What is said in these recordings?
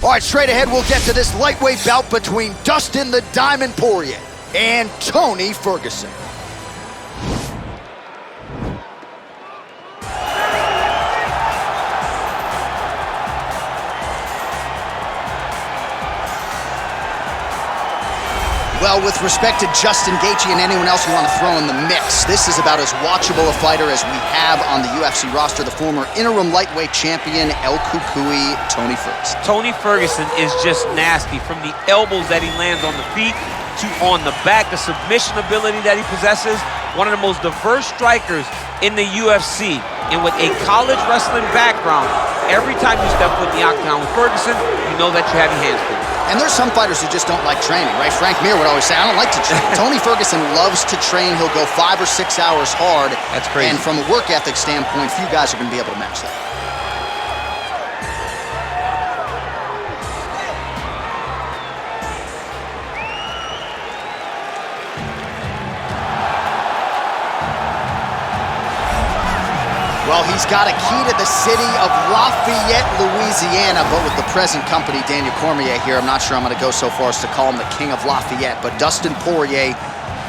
All right, straight ahead, we'll get to this lightweight bout between Dustin the Diamond Poirier and Tony Ferguson. Well, with respect to Justin Gaethje and anyone else you want to throw in the mix, this is about as watchable a fighter as we have on the UFC roster, the former interim lightweight champion, El Cucuy, Tony Ferguson. Tony Ferguson is just nasty. From the elbows that he lands on the feet to on the back, the submission ability that he possesses, one of the most diverse strikers in the UFC. And with a college wrestling background, every time you step foot in the octagon with Ferguson, you know that you have your hands full. And there's some fighters who just don't like training, right? Frank Mir would always say, I don't like to train. Tony Ferguson loves to train. He'll go 5 or 6 hours hard. That's crazy. And from a work ethic standpoint, few guys are going to be able to match that. Well, he's got a key to the city of Lafayette, Louisiana, but with the present company, Daniel Cormier here, I'm not sure I'm going to go so far as to call him the king of Lafayette, but Dustin Poirier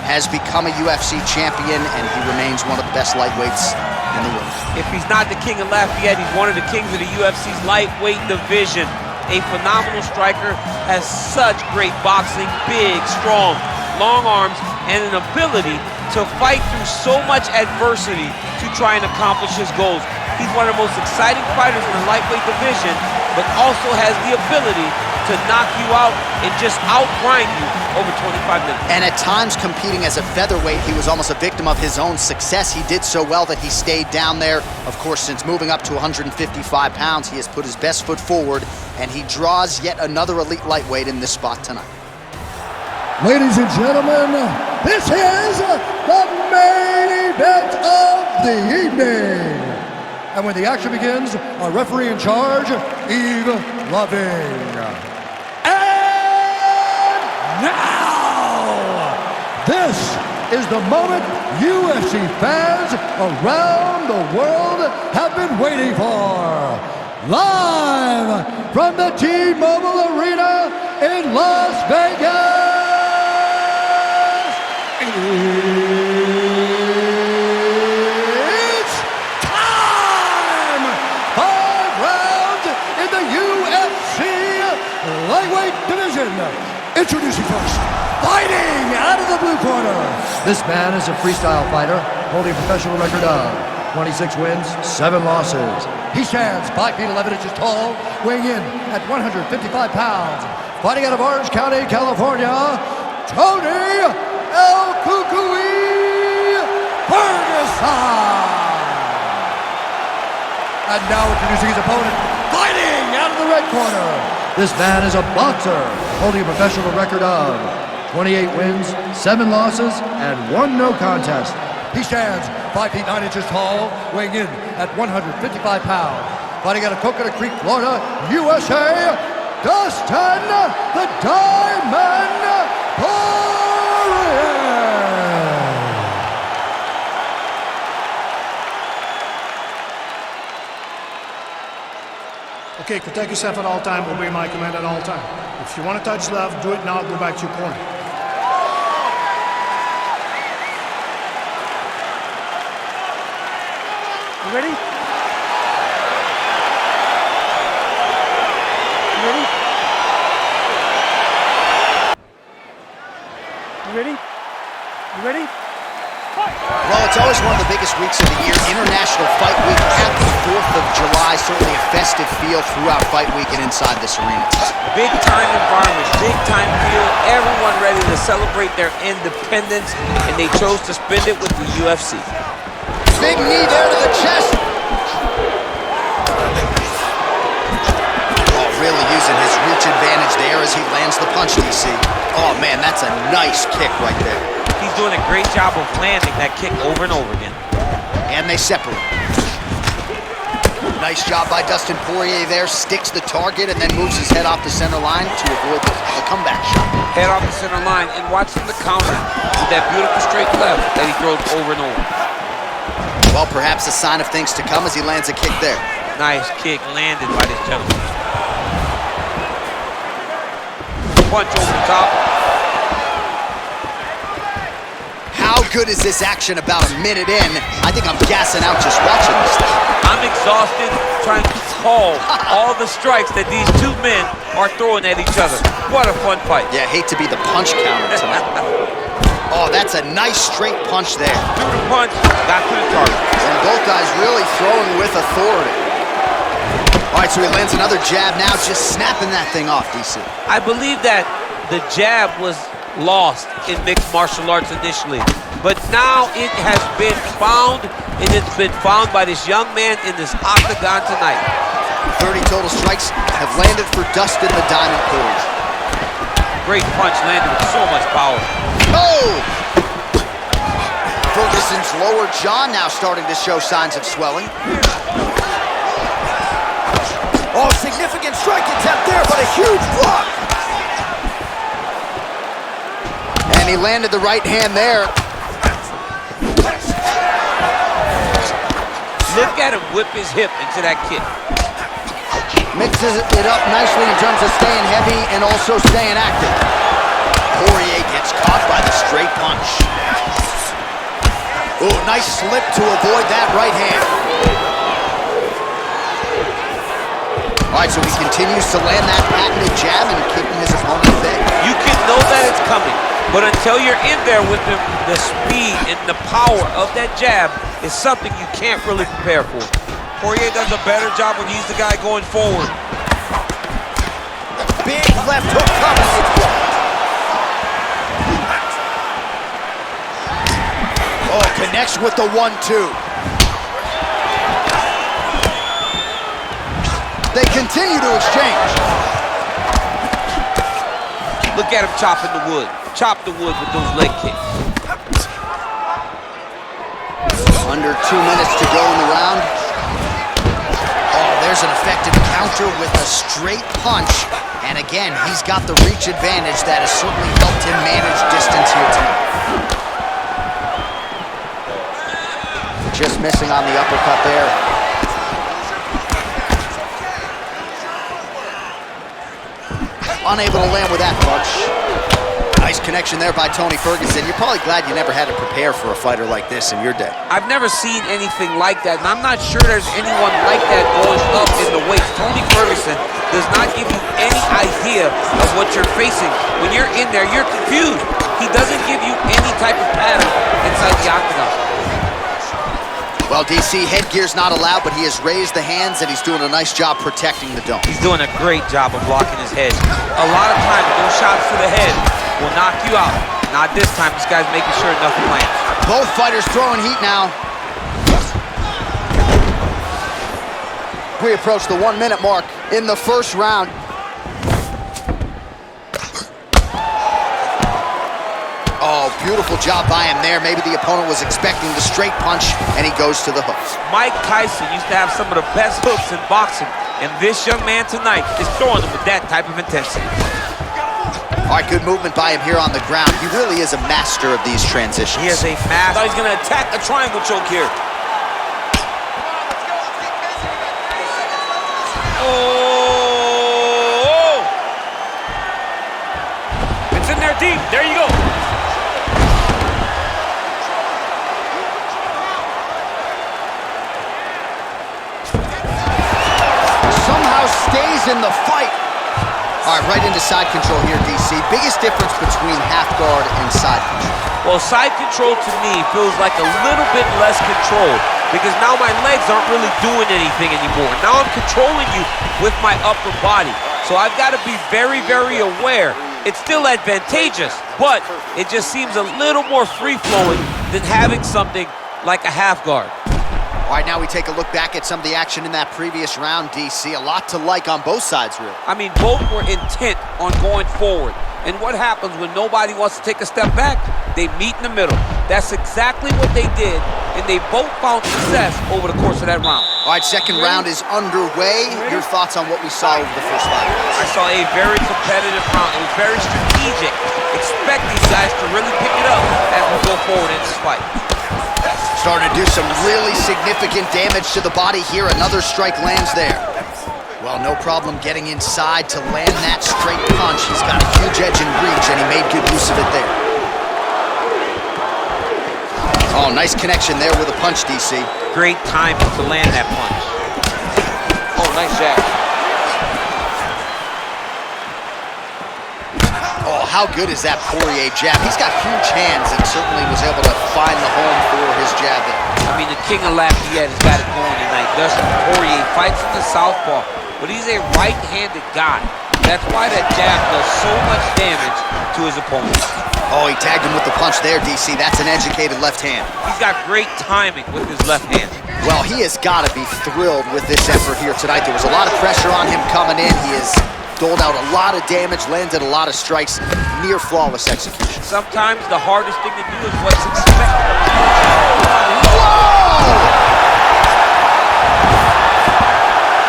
has become a UFC champion, and he remains one of the best lightweights in the world. If he's not the king of Lafayette, he's one of the kings of the UFC's lightweight division. A phenomenal striker, has such great boxing, big, strong, long arms, and an ability to fight through so much adversity to try and accomplish his goals. He's one of the most exciting fighters in the lightweight division, but also has the ability to knock you out and just outgrind you over 25 minutes. And at times, competing as a featherweight, he was almost a victim of his own success. He did so well that he stayed down there. Of course, since moving up to 155 pounds, he has put his best foot forward, and he draws yet another elite lightweight in this spot tonight. Ladies and gentlemen, this is the main event of the evening. And when the action begins, our referee in charge, Yves Loving. And now, this is the moment UFC fans around the world have been waiting for. Live from the T-Mobile Arena in Las Vegas. It's time! 5 rounds in the UFC lightweight division. Introducing first, fighting out of the blue corner. This man is a freestyle fighter, holding a professional record of 26 wins, 7 losses. He stands 5 feet 11 inches tall, weighing in at 155 pounds. Fighting out of Orange County, California, Tony El Cucuy Ferguson. And now introducing his opponent, fighting out of the red corner. This man is a boxer, holding a professional record of 28 wins, 7 losses, and 1 no contest. He stands 5 feet 9 inches tall, weighing in at 155 pounds. Fighting out of Coconut Creek, Florida, USA, Dustin the Diamond Poirier. Okay, protect yourself at all time, obey my command at all time. If you want to touch left, do it now, go back to your corner. You ready? You ready? You ready? You ready? Well, it's always one of the biggest weeks of the year. International Fight Week, happy 4th of July. Certainly a festive feel throughout Fight Week and inside this arena. Big time environment, big time feel. Everyone ready to celebrate their independence, and they chose to spend it with the UFC. Big knee there to the chest. Oh, really using his reach advantage there as he lands the punch, DC. Oh, man, that's a nice kick right there. He's doing a great job of landing that kick over and over again. And they separate. Nice job by Dustin Poirier there. Sticks the target and then moves his head off the center line to avoid the comeback shot. Head off the center line and watch him the counter with that beautiful straight left that he throws over and over. Well, perhaps a sign of things to come as he lands a kick there. Nice kick landed by this gentleman. punch over the top. How good is this action about a minute in? I think I'm gassing out just watching this thing. I'm exhausted trying to call all the strikes that these two men are throwing at each other. What a fun fight. Yeah, hate to be the punch counter tonight. Oh, that's a nice straight punch there. Threw the punch, got to the target. And both guys really throwing with authority. All right, so he lands another jab now, just snapping that thing off, DC. I believe that the jab was lost in mixed martial arts initially, but now it has been found, and it's been found by this young man in this octagon tonight. 30 total strikes have landed for Dustin the Diamond Poirier. Great punch landed with so much power. Oh! Ferguson's lower jaw now starting to show signs of swelling. Oh, significant strike attempt there, but a huge block. And he landed the right hand there. Look at him whip his hip into that kick. Mixes it up nicely in terms of staying heavy and also staying active. Poirier gets caught by the straight punch. Oh, nice slip to avoid that right hand. All right, so he continues to land that patented jab and keeping his opponent at bay. You can know that it's coming, but until you're in there with the speed and the power of that jab is something you can't really prepare for. Poirier does a better job when he's the guy going forward. Big left hook coming. It's blocked. Oh, connects with the 1-2. They continue to exchange. Look at him chopping the wood. Chop the wood with those leg kicks. Under 2 minutes to go in the round. Oh, there's an effective counter with a straight punch. And again, he's got the reach advantage that has certainly helped him manage distance here tonight. Just missing on the uppercut there. Unable to land with that punch. Nice connection there by Tony Ferguson. You're probably glad you never had to prepare for a fighter like this in your day. I've never seen anything like that, and I'm not sure there's anyone like that going up in the weight. Tony Ferguson does not give you any idea of what you're facing. When you're in there, you're confused. He doesn't give you any type of pattern inside the octagon. Well, DC, headgear's not allowed, but he has raised the hands, and he's doing a nice job protecting the dome. He's doing a great job of blocking his head. A lot of times, those shots to the head will knock you out. Not this time. This guy's making sure nothing lands. Both fighters throwing heat now. We approach the 1 minute mark in the first round. Oh, beautiful job by him there. Maybe the opponent was expecting the straight punch, and he goes to the hooks. Mike Tyson used to have some of the best hooks in boxing, and this young man tonight is throwing them with that type of intensity. All right, good movement by him here on the ground. He really is a master of these transitions. He is a master. He's going to attack a triangle choke here. Oh! It's in there deep. There you go. Somehow stays in the fight. All right, right into side control here, DC. Biggest difference between half guard and side control? Well, side control to me feels like a little bit less control because now my legs aren't really doing anything anymore. Now I'm controlling you with my upper body. So I've got to be very, very aware. It's still advantageous, but it just seems a little more free-flowing than having something like a half guard. All right, now we take a look back at some of the action in that previous round, DC. A lot to like on both sides, really. I mean, both were intent on going forward. And what happens when nobody wants to take a step back? They meet in the middle. That's exactly what they did, and they both found success over the course of that round. All right, second round is underway. Your thoughts on what we saw over the first 5 minutes? I saw a very competitive round. It was very strategic. Expect these guys to really pick it up as we go forward in this fight. Starting to do some really significant damage to the body here. Another strike lands there. Well, no problem getting inside to land that straight punch. He's got a huge edge and reach, and he made good use of it there. Oh, nice connection there with a punch, DC. Great timing to land that punch. Oh, nice jab. Oh, how good is that Poirier jab? He's got huge hands and certainly was able to find the home for his jab there. I mean, the king of Lafayette has got it going tonight. Dustin Poirier fights in the southpaw, but he's a right-handed guy. That's why that jab does so much damage to his opponents. Oh, he tagged him with the punch there, DC. That's an educated left hand. He's got great timing with his left hand. Well, he has got to be thrilled with this effort here tonight. There was a lot of pressure on him coming in. He has doled out a lot of damage, landed a lot of strikes, near flawless execution. Sometimes the hardest thing to do is what's expected. Whoa!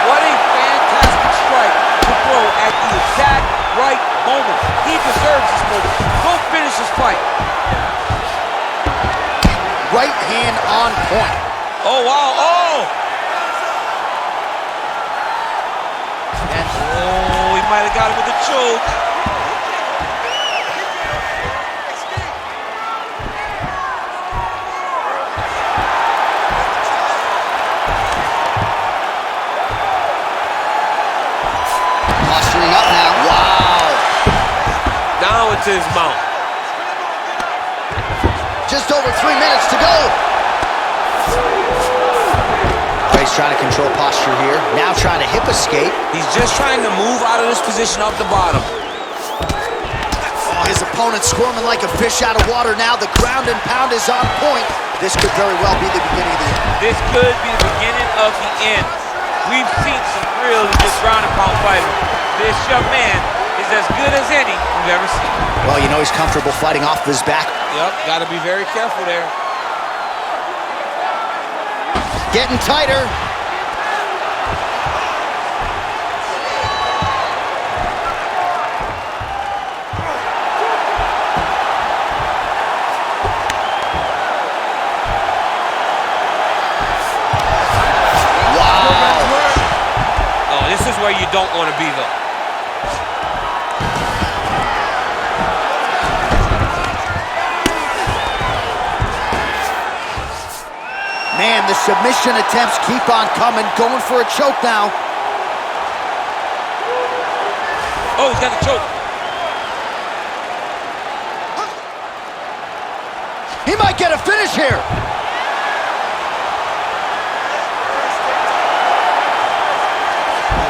What a fantastic strike to throw at the exact right moment. He deserves this moment. Go finish this fight. Right hand on point. Oh, wow. Oh! And Oh, he might have got him with a choke. posturing up now. Wow. Now it's his mouth. Just over 3 minutes to go. He's trying to control posture here. Now trying to hip escape. He's just trying to move out of this position off the bottom. Oh, his opponent squirming like a fish out of water now. The ground and pound is on point. This could very well be the beginning of the end. This could be the beginning of the end. We've seen some really good ground and pound fighters. This young man is as good as any we've ever seen. Well, you know he's comfortable fighting off his back. Yep, got to be very careful there. Getting tighter. Wow. Oh, this is where you don't want to be, though. Man, the submission attempts keep on coming. Going for a choke now. Oh, he's got the choke. He might get a finish here.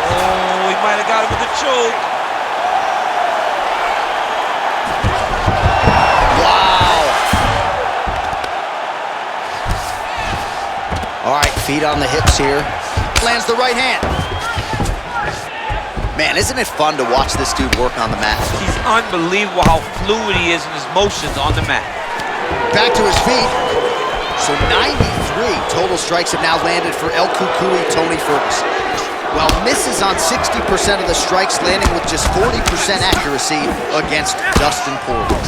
Oh, he might have got him with the choke. All right, feet on the hips here. Lands the right hand. Man, isn't it fun to watch this dude work on the mat? He's unbelievable how fluid he is in his motions on the mat. Back to his feet. So 93 total strikes have now landed for El Cucuy Tony Ferguson. Well, misses on 60% of the strikes, landing with just 40% accuracy against Dustin Poirier.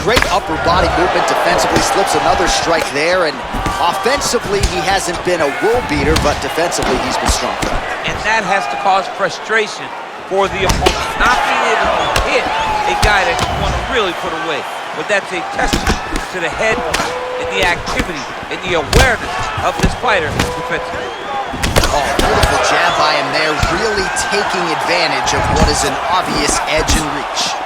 Great upper body movement defensively, slips another strike there, and offensively, he hasn't been a world beater, but defensively, he's been strong. And that has to cause frustration for the opponent. Not being able to hit a guy that you want to really put away. But that's a testament to the head and the activity and the awareness of this fighter defensively. Oh, beautiful jab by him there, really taking advantage of what is an obvious edge and reach.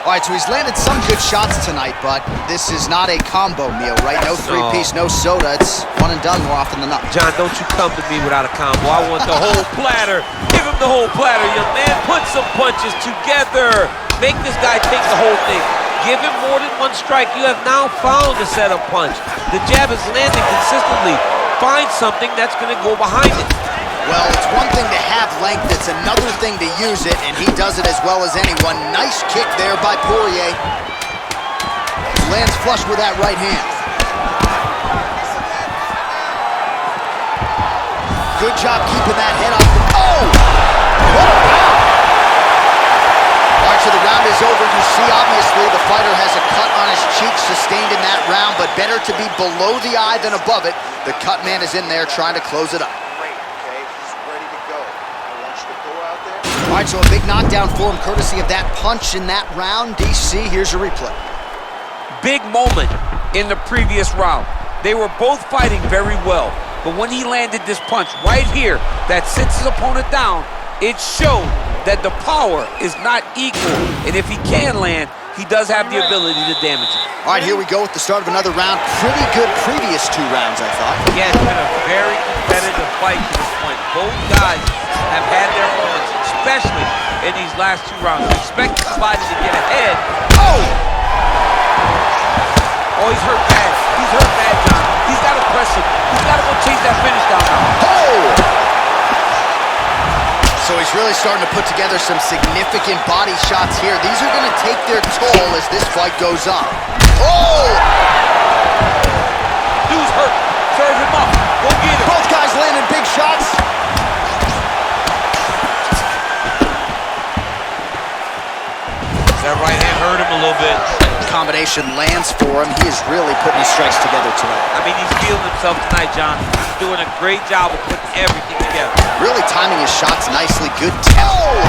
All right, so he's landed some good shots tonight, but this is not a combo meal, right? No three-piece, no soda. It's one and done more often than not. John, don't you come to me without a combo. I want the whole platter. Give him the whole platter, young man. Put some punches together. Make this guy take the whole thing. Give him more than one strike. You have now found a setup punch. The jab is landing consistently. Find something that's going to go behind it. Well, it's one thing to have length, it's another thing to use it, and he does it as well as anyone. Nice kick there by Poirier. Lands flush with that right hand. Good job keeping that head off the... Oh! What a round! All right, so the round is over. You see, obviously, the fighter has a cut on his cheek sustained in that round, but better to be below the eye than above it. The cut man is in there trying to close it up. All right, so a big knockdown for him, courtesy of that punch in that round. DC, here's your replay. Big moment in the previous round. They were both fighting very well, but when he landed this punch right here that sits his opponent down, it showed that the power is not equal, and if he can land, he does have the ability to damage it. All right, here we go with the start of another round. Pretty good previous 2 rounds, I thought. Yeah, it's been a very competitive fight to this point. Both guys have had their moments, especially in these last 2 rounds. You expect somebody to get ahead. Oh! Oh, he's hurt bad. He's hurt bad, John. He's got to press it. He's got to go chase that finish down now. Oh! So he's really starting to put together some significant body shots here. These are going to take their toll as this fight goes on. Oh! Dude's hurt. Serve him up. Go get him. Both guys landing big shots. That right hand hurt him a little bit. Combination lands for him. He is really putting his strikes together tonight. I mean, he's feeling himself tonight, John. He's doing a great job of putting everything together. Really timing his shots nicely. Good tempo.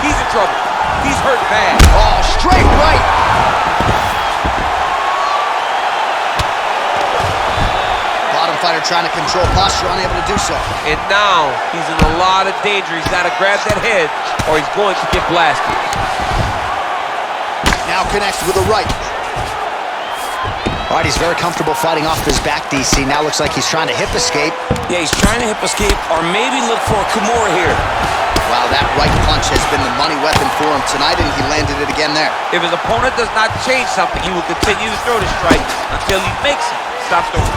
He's in trouble. He's hurt bad. Oh, straight right. Bottom fighter trying to control posture, unable to do so. And now he's in a lot of danger. He's got to grab that head or he's going to get blasted. Now connects with a right. All right, he's very comfortable fighting off his back, DC. Now looks like he's trying to hip escape. Yeah, he's trying to hip escape or maybe look for a Kamaru here. Wow, that right punch has been the money weapon for him tonight, and he landed it again there. If his opponent does not change something, he will continue to throw the strike until he makes it. Stop throwing.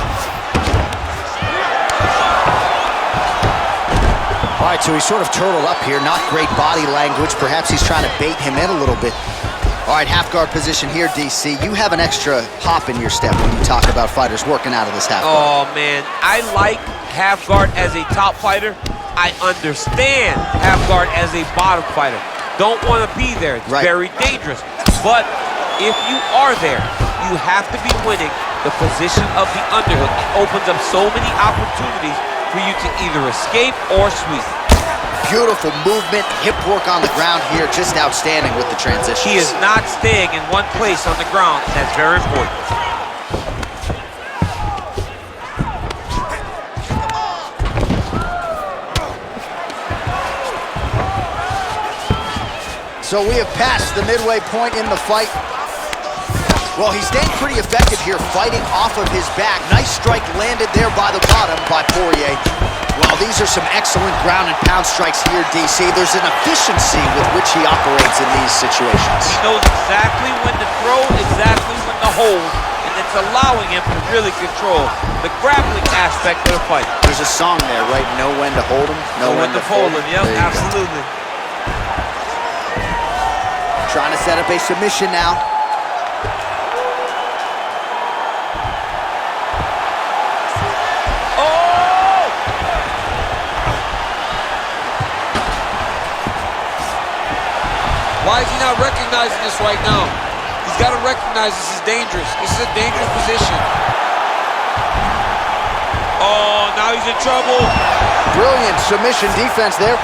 All right, so he's sort of turtled up here. Not great body language. Perhaps he's trying to bait him in a little bit. All right, half guard position here, DC. You have an extra hop in your step when you talk about fighters working out of this half guard. Oh, man. I like half guard as a top fighter. I understand half guard as a bottom fighter. Don't want to be there. It's very dangerous. But if you are there, you have to be winning the position of the underhook. It opens up so many opportunities for you to either escape or sweep. Beautiful movement, hip work on the ground here, just outstanding with the transition. He is not staying in one place on the ground, and that's very important. So we have passed the midway point in the fight. Well, he's staying pretty effective here, fighting off of his back. Nice strike landed there by the bottom by Poirier. Well, these are some excellent ground and pound strikes here, DC. There's an efficiency with which he operates in these situations. He knows exactly when to throw, exactly when to hold, and it's allowing him to really control the grappling aspect of the fight. There's a song there, right? Know when to hold him, know when to fold him. Yep, absolutely. Trying to set up a submission now. Why is he not recognizing this right now? He's got to recognize this is dangerous. This is a dangerous position. Oh, now he's in trouble. Brilliant submission defense there.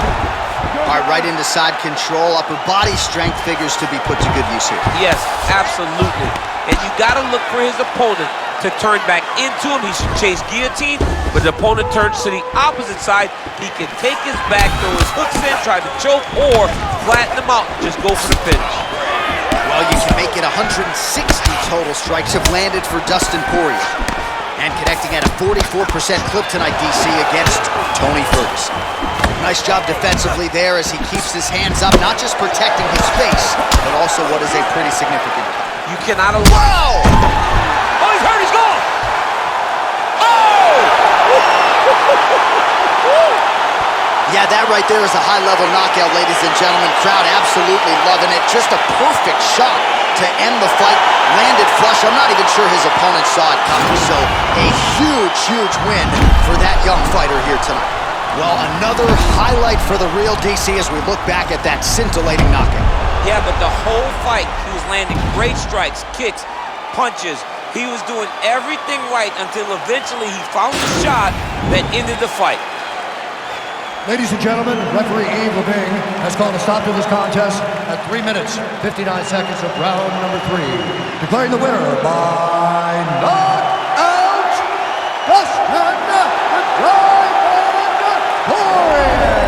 All right, right into side control. Upper body strength figures to be put to good use here. Yes, absolutely. And you got to look for his opponent to turn back into him. He should chase guillotine, but the opponent turns to the opposite side. He can take his back, throw his hooks in, try to choke, or flatten him out and just go for the finish. Well, you can make it 160 total strikes have landed for Dustin Poirier. And connecting at a 44% clip tonight, DC, against Tony Ferguson. Nice job defensively there as he keeps his hands up, not just protecting his face, but also what is a pretty significant cut. You cannot allow... Wow! Oh, he's hurt, he's gone! Oh! Yeah, that right there is a high-level knockout, ladies and gentlemen. Crowd absolutely loving it. Just a perfect shot to end the fight. Landed flush. I'm not even sure his opponent saw it coming. So a huge, huge win for that young fighter here tonight. Well, another highlight for the real DC as we look back at that scintillating knockout. Yeah, but the whole fight, he was landing great strikes, kicks, punches. He was doing everything right until eventually he found the shot that ended the fight. Ladies and gentlemen, referee Yves Leving has called a stop to this contest at 3 minutes, 59 seconds of round number 3. Declaring the winner by knockout, Dustin Poirier.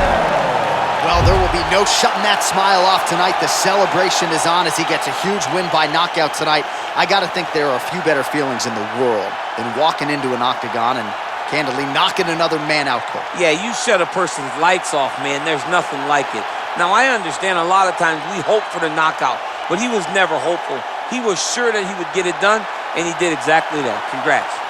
Well, there will be no shutting that smile off tonight. The celebration is on as he gets a huge win by knockout tonight. I gotta think there are a few better feelings in the world than walking into an octagon and candidly knocking another man out cold. Yeah, you shut a person's lights off, man. There's nothing like it. Now, I understand a lot of times we hope for the knockout, but he was never hopeful. He was sure that he would get it done, and he did exactly that. Congrats.